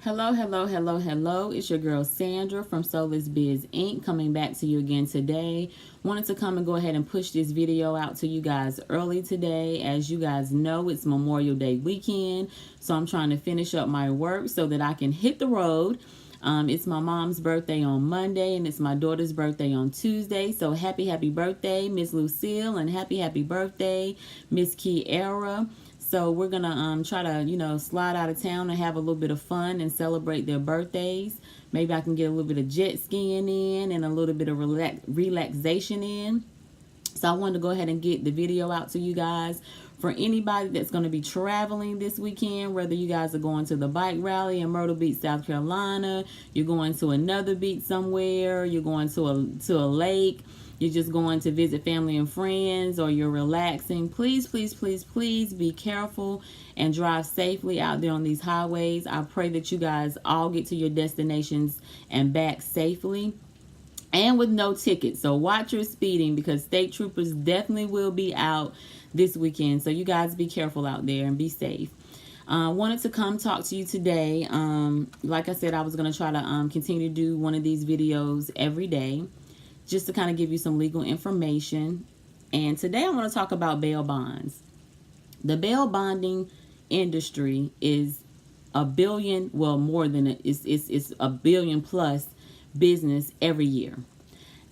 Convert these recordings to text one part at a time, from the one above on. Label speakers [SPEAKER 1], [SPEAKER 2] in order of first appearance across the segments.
[SPEAKER 1] Hello, hello, hello, hello. It's your girl Sandra from Soulless Biz Inc. coming back to you again today. Wanted to come and go ahead and push this video out to you guys early today. As you guys know, it's Memorial Day weekend, so I'm trying to finish up my work so that I can hit the road. It's my mom's birthday on Monday and it's my daughter's birthday on Tuesday. So happy birthday, Miss Lucille, and happy birthday, Miss Kiara. So we're gonna try to slide out of town and have a little bit of fun and celebrate their birthdays. Maybe I can get a little bit of jet skiing in and a little bit of relaxation in. So I wanted to go ahead and get the video out to you guys. For anybody that's going to be traveling this weekend, whether you guys are going to the bike rally in Myrtle Beach, South Carolina, you're going to another beach somewhere, you're going to a lake, you're just going to visit family and friends, or you're relaxing, please be careful and drive safely out there on these highways. I pray that you guys all get to your destinations and back safely and with no tickets. So watch your speeding, because state troopers definitely will be out this weekend. So you guys be careful out there and be safe. Wanted to come talk to you today. Like I said, I was going to try to continue to do one of these videos every day, just to kind of give you some legal information. And today I want to talk about bail bonds. The bail bonding industry is a billion, well, more than it's a billion plus business every year.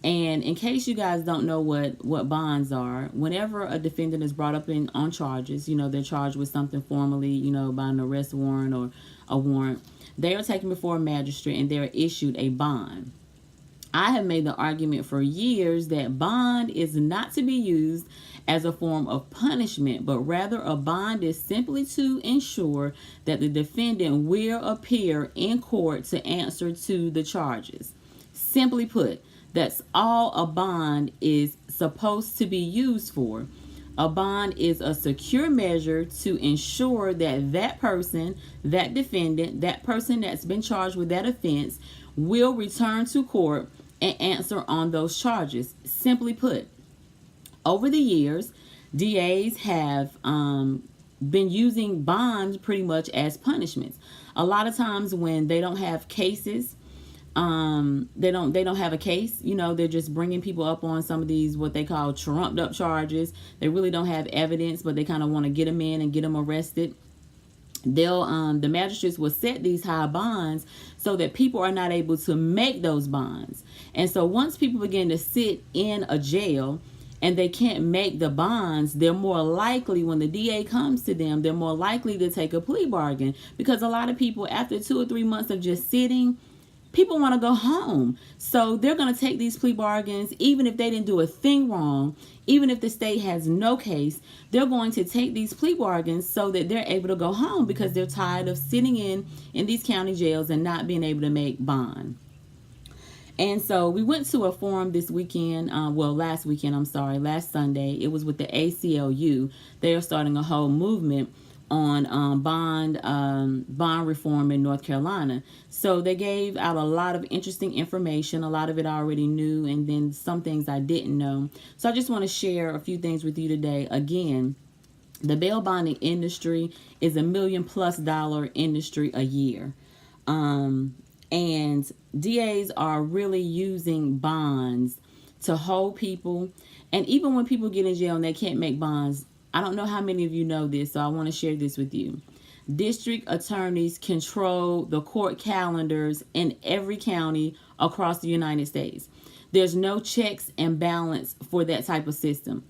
[SPEAKER 1] And in case you guys don't know what bonds are, whenever a defendant is brought up on charges, they're charged with something formally, by an arrest warrant or a warrant, they are taken before a magistrate and they're issued a bond. I have made the argument for years that bond is not to be used as a form of punishment, but rather a bond is simply to ensure that the defendant will appear in court to answer to the charges. Simply put, that's all a bond is supposed to be used for. A bond is a secure measure to ensure that that person, that defendant, that person that's been charged with that offense will return to court and answer on those charges. Simply put, over the years, DAs have been using bonds pretty much as punishments. A lot of times when they don't have cases, they don't have a case, they're just bringing people up on some of these what they call trumped up charges. They really don't have evidence, but they kind of want to get them in and get them arrested. The magistrates will set these high bonds so that people are not able to make those bonds. And so once people begin to sit in a jail and they can't make the bonds, they're more likely, when the DA comes to them, they're more likely to take a plea bargain, because a lot of people, after 2 or 3 months of just sitting, people want to go home. So they're going to take these plea bargains, even if they didn't do a thing wrong, even if the state has no case, they're going to take these plea bargains so that they're able to go home, because they're tired of sitting in these county jails and not being able to make bond. And so we went to a forum this weekend, last Sunday. It was with the ACLU. They are starting a whole movement on bond reform in North Carolina. So they gave out a lot of interesting information. A lot of it I already knew, and then some things I didn't know. So I just want to share a few things with you today. Again, the bail bonding industry is $1 million+ industry a year. And DAs are really using bonds to hold people. And even when people get in jail and they can't make bonds, I don't know how many of you know this, so I want to share this with you. District attorneys control the court calendars in every county across the United States. There's no checks and balance for that type of system.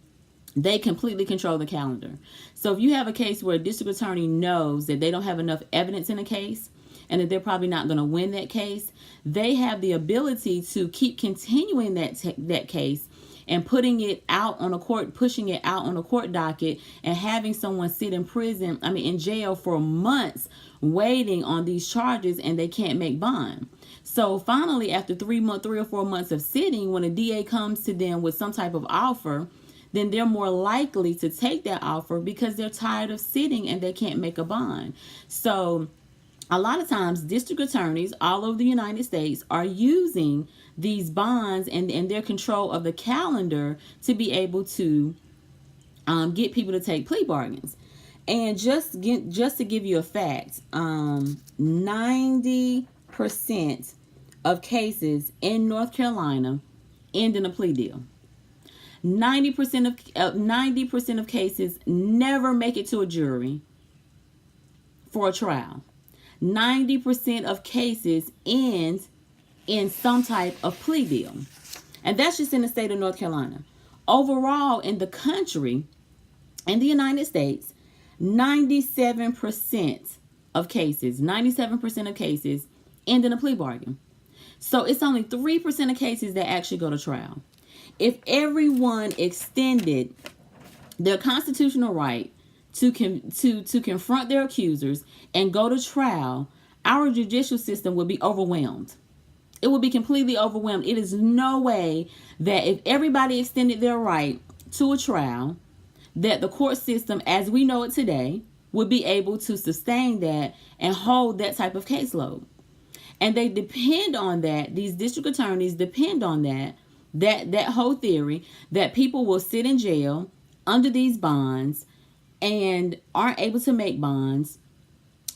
[SPEAKER 1] They completely control the calendar. So if you have a case where a district attorney knows that they don't have enough evidence in a case, and that they're probably not going to win that case, they have the ability to keep continuing that case and pushing it out on a court docket, and having someone sit in jail for months waiting on these charges, and they can't make bond. So finally, after 3 or 4 months of sitting, when a DA comes to them with some type of offer, then they're more likely to take that offer, because they're tired of sitting and they can't make a bond. So a lot of times, district attorneys all over the United States are using these bonds and their control of the calendar to be able to get people to take plea bargains. And just to give you a fact, 90% of cases in North Carolina end in a plea deal. 90% of cases never make it to a jury for a trial. 90% of cases end in some type of plea deal. And that's just in the state of North Carolina. Overall, in the country, in the United States, 97% of cases end in a plea bargain. So it's only 3% of cases that actually go to trial. If everyone extended their constitutional right to confront their accusers and go to trial, our judicial system would be overwhelmed. It would be completely overwhelmed. It is no way that if everybody extended their right to a trial, that the court system as we know it today would be able to sustain that and hold that type of caseload. And they depend on that. These district attorneys depend on that whole theory that people will sit in jail under these bonds and aren't able to make bonds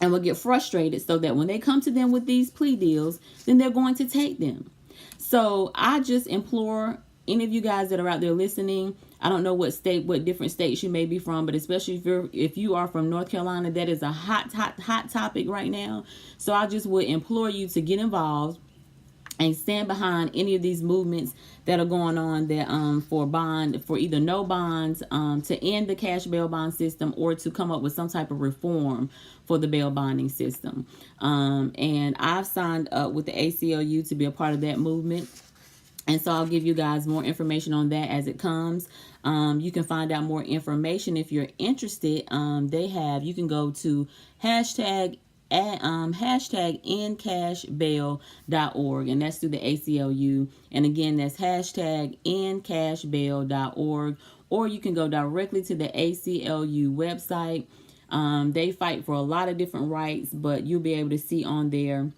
[SPEAKER 1] and will get frustrated, so that when they come to them with these plea deals, then they're going to take them. So I just implore any of you guys that are out there listening, I don't know what different states you may be from, but especially if you are from North Carolina, that is a hot topic right now. So I just would implore you to get involved and stand behind any of these movements that are going on that for either no bonds, to end the cash bail bond system, or to come up with some type of reform for the bail bonding system. And I've signed up with the ACLU to be a part of that movement. And so I'll give you guys more information on that as it comes. You can find out more information if you're interested. You can go to hashtag endcashbail.org, and that's through the ACLU. And again, that's hashtag endcashbail.org, or you can go directly to the ACLU website. They fight for a lot of different rights, but you'll be able to see on there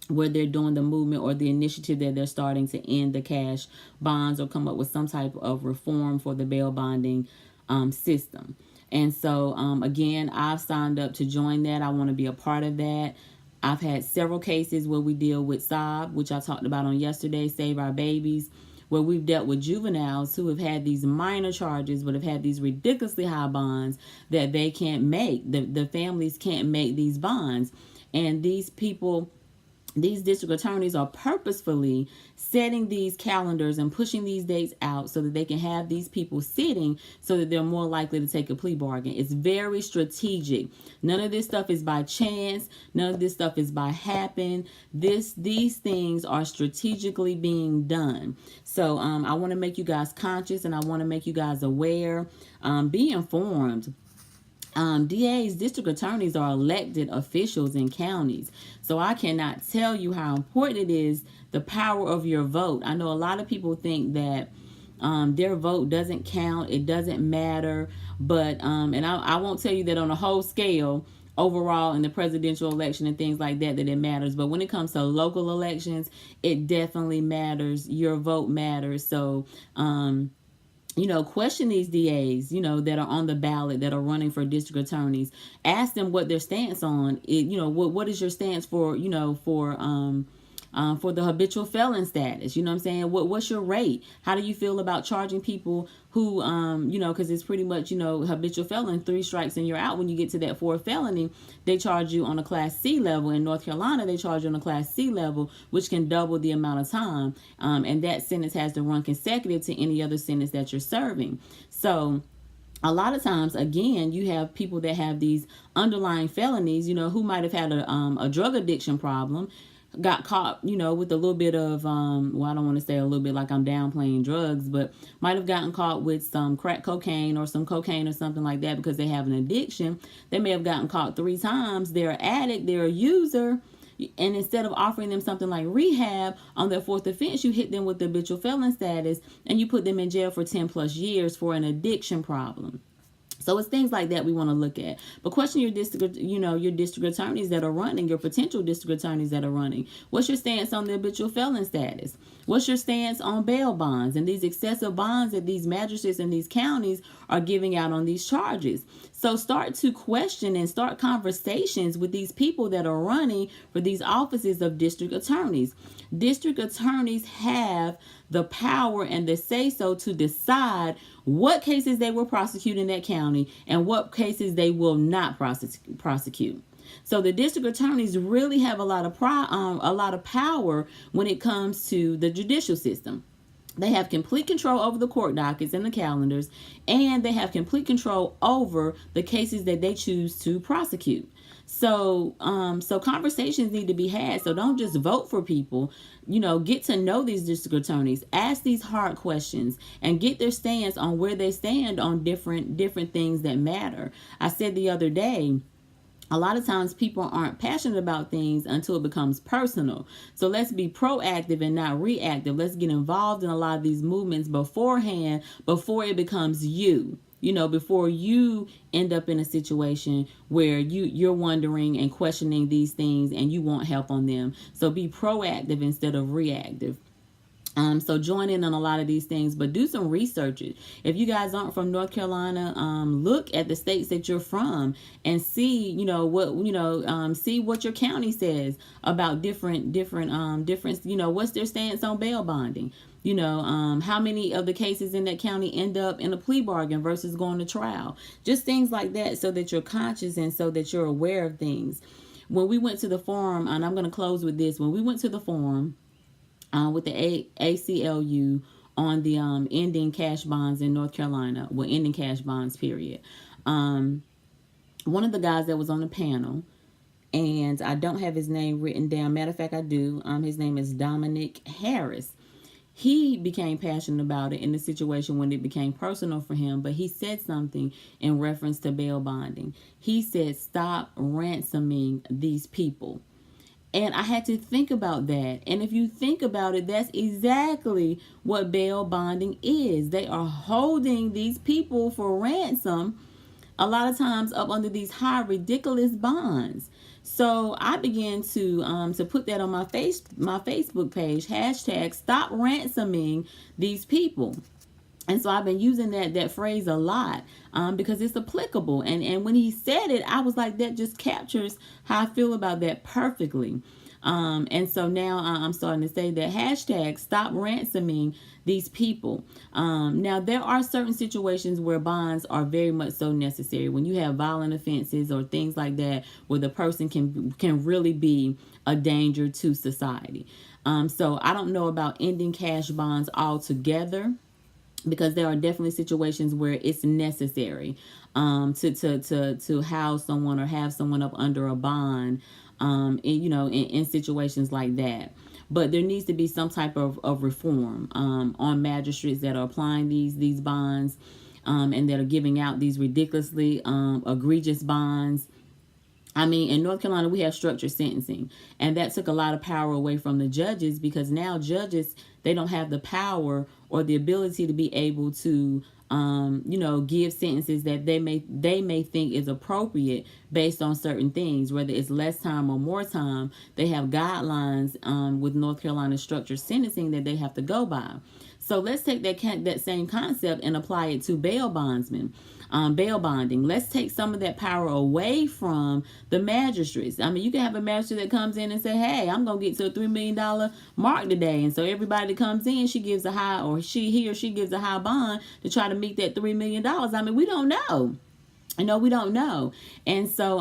[SPEAKER 1] where they're doing the movement or the initiative that they're starting to end the cash bonds or come up with some type of reform for the bail bonding system. And so, again, I've signed up to join that. I want to be a part of that. I've had several cases where we deal with SAB, which I talked about on yesterday, Save Our Babies, where we've dealt with juveniles who have had these minor charges but have had these ridiculously high bonds that they can't make. The families can't make these bonds. And these district attorneys are purposefully setting these calendars and pushing these dates out so that they can have these people sitting so that they're more likely to take a plea bargain. It's very strategic. None of this stuff is by chance. None of this stuff is by happen. These things are strategically being done. So I want to make you guys conscious, and I want to make you guys aware. Be informed. DAs, district attorneys, are elected officials in counties. So I cannot tell you how important it is, the power of your vote. I know a lot of people think that their vote doesn't count, it doesn't matter, but and I won't tell you that on a whole scale overall in the presidential election and things like that it matters. But when it comes to local elections, it definitely matters. Your vote matters. So question these DAs, that are on the ballot, that are running for district attorneys. Ask them what their stance on it. What is your stance for the habitual felon status? You know what I'm saying? What's your rate? How do you feel about charging people who, because it's pretty much, habitual felon, 3 strikes and you're out. When you get to that 4th felony, they charge you on a Class C level. In North Carolina, they charge you on a Class C level, which can double the amount of time. And that sentence has to run consecutive to any other sentence that you're serving. So a lot of times, again, you have people that have these underlying felonies, who might have had a drug addiction problem, got caught, with a little bit of, I don't want to say a little bit like I'm downplaying drugs, but might have gotten caught with some crack cocaine or some cocaine or something like that because they have an addiction. They may have gotten caught 3 times. They're an addict, they're a user. And instead of offering them something like rehab on their 4th offense, you hit them with the habitual felon status and you put them in jail for 10 plus years for an addiction problem. So it's things like that we want to look at. But question your district, your district attorneys that are running, your potential district attorneys that are running. What's your stance on the habitual felon status? What's your stance on bail bonds and these excessive bonds that these magistrates in these counties are giving out on these charges? So So start to question and start conversations with these people that are running for these offices of district attorneys. District attorneys have the power and the say so to decide what cases they will prosecute in that county and what cases they will not prosecute. So the district attorneys really have a lot of power when it comes to the judicial system. They have complete control over the court dockets and the calendars, and they have complete control over the cases that they choose to prosecute. So conversations need to be had. So don't just vote for people. Get to know these district attorneys, ask these hard questions, and get their stance on where they stand on different things that matter. I said the other day, a lot of times people aren't passionate about things until it becomes personal. So let's be proactive and not reactive. Let's get involved in a lot of these movements beforehand, before it becomes you. Before you end up in a situation where you're wondering and questioning these things and you want help on them. So be proactive instead of reactive. So join in on a lot of these things, but do some research. If you guys aren't from North Carolina, look at the states that you're from and see, see what your county says about different, what's their stance on bail bonding. How many of the cases in that county end up in a plea bargain versus going to trial. Just things like that, so that you're conscious and so that you're aware of things. When we went to the forum, and I'm going to close with this, when we went to the forum, with the ACLU on the ending cash bonds in North Carolina, ending cash bonds, period. One of the guys that was on the panel, and I don't have his name written down. Matter of fact, I do. His name is Dominic Harris. He became passionate about it in the situation when it became personal for him, but he said something in reference to bail bonding. He said, stop ransoming these people. And I had to think about that. And if you think about it, that's exactly what bail bonding is. They are holding these people for ransom, a lot of times up under these high, ridiculous bonds. So I began to put that on my Facebook page, hashtag stop ransoming these people. And so I've been using that phrase a lot because it's applicable. And when he said it, I was like, that just captures how I feel about that perfectly. And so now I'm starting to say that hashtag stop ransoming these people. Now, there are certain situations where bonds are very much so necessary. When you have violent offenses or things like that, where the person can really be a danger to society. So I don't know about ending cash bonds altogether, because there are definitely situations where it's necessary to house someone or have someone up under a bond, in situations like that. But there needs to be some type of reform on magistrates that are applying these bonds and that are giving out these ridiculously egregious bonds. I mean, in North Carolina, we have structured sentencing, and that took a lot of power away from the judges, because now judges, they don't have the power or the ability to be able to, give sentences that they may think is appropriate based on certain things, whether it's less time or more time. They have guidelines with North Carolina structured sentencing that they have to go by. So let's take that same concept and apply it to bail bondsmen. Bail bonding. Let's take some of that power away from the magistrates. I mean, you can have a magistrate that comes in and say, hey, I'm going to get to a $3 million mark today. And so everybody that comes in, he or she gives a high bond to try to meet that $3 million. I mean, we don't know. We don't know. And so,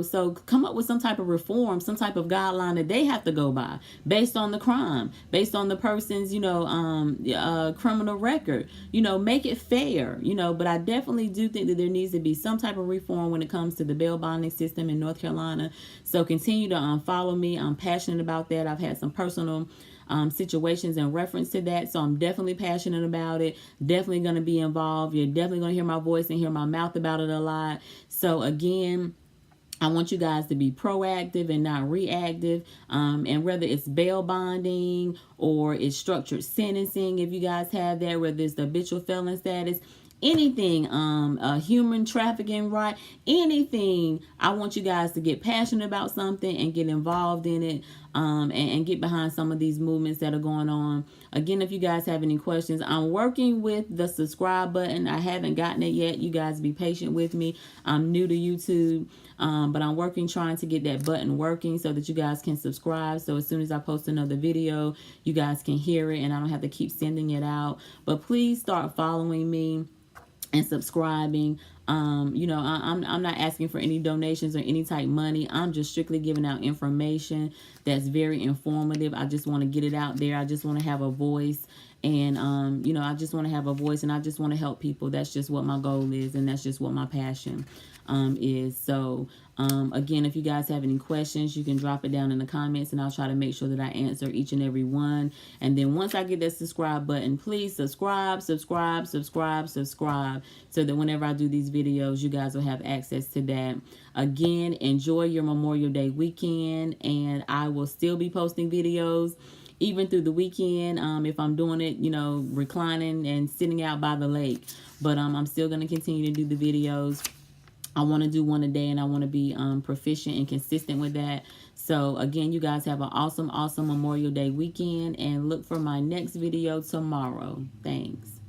[SPEAKER 1] so come up with some type of reform, some type of guideline that they have to go by based on the crime, based on the person's, criminal record, make it fair, but I definitely do think that there needs to be some type of reform when it comes to the bail bonding system in North Carolina. So continue to follow me. I'm passionate about that. I've had some personal situations in reference to that. So I'm definitely passionate about it. Definitely going to be involved. You're definitely going to hear my voice and hear my mouth about it a lot. So again, I want you guys to be proactive and not reactive. And whether it's bail bonding or it's structured sentencing, if you guys have that, whether it's the habitual felon status, anything, human trafficking, right? Anything. I want you guys to get passionate about something and get involved in it. and get behind some of these movements that are going on. Again, if you guys have any questions, I'm working with the subscribe button. I haven't gotten it yet. You guys be patient with me. I'm new to YouTube, but I'm trying to get that button working so that you guys can subscribe. So as soon as I post another video, you guys can hear it and I don't have to keep sending it out. But please start following me and subscribing. You know, I'm not asking for any donations or any type money. I'm just strictly giving out information that's very informative. I just want to get it out there. I just want to have a voice. And, you know, I just want to have a voice and I just want to help people. That's just what my goal is. And that's just what my passion is. So, again, if you guys have any questions, you can drop it down in the comments and I'll try to make sure that I answer each and every one. And then once I get that subscribe button, please subscribe, so that whenever I do these videos, you guys will have access to that. Again, enjoy your Memorial Day weekend, and I will still be posting videos even through the weekend, if I'm doing it, you know, reclining and sitting out by the lake. But I'm still going to continue to do the videos. I want to do one a day, and I want to be proficient and consistent with that. So again, you guys have an awesome Memorial Day weekend, and look for my next video tomorrow. Thanks.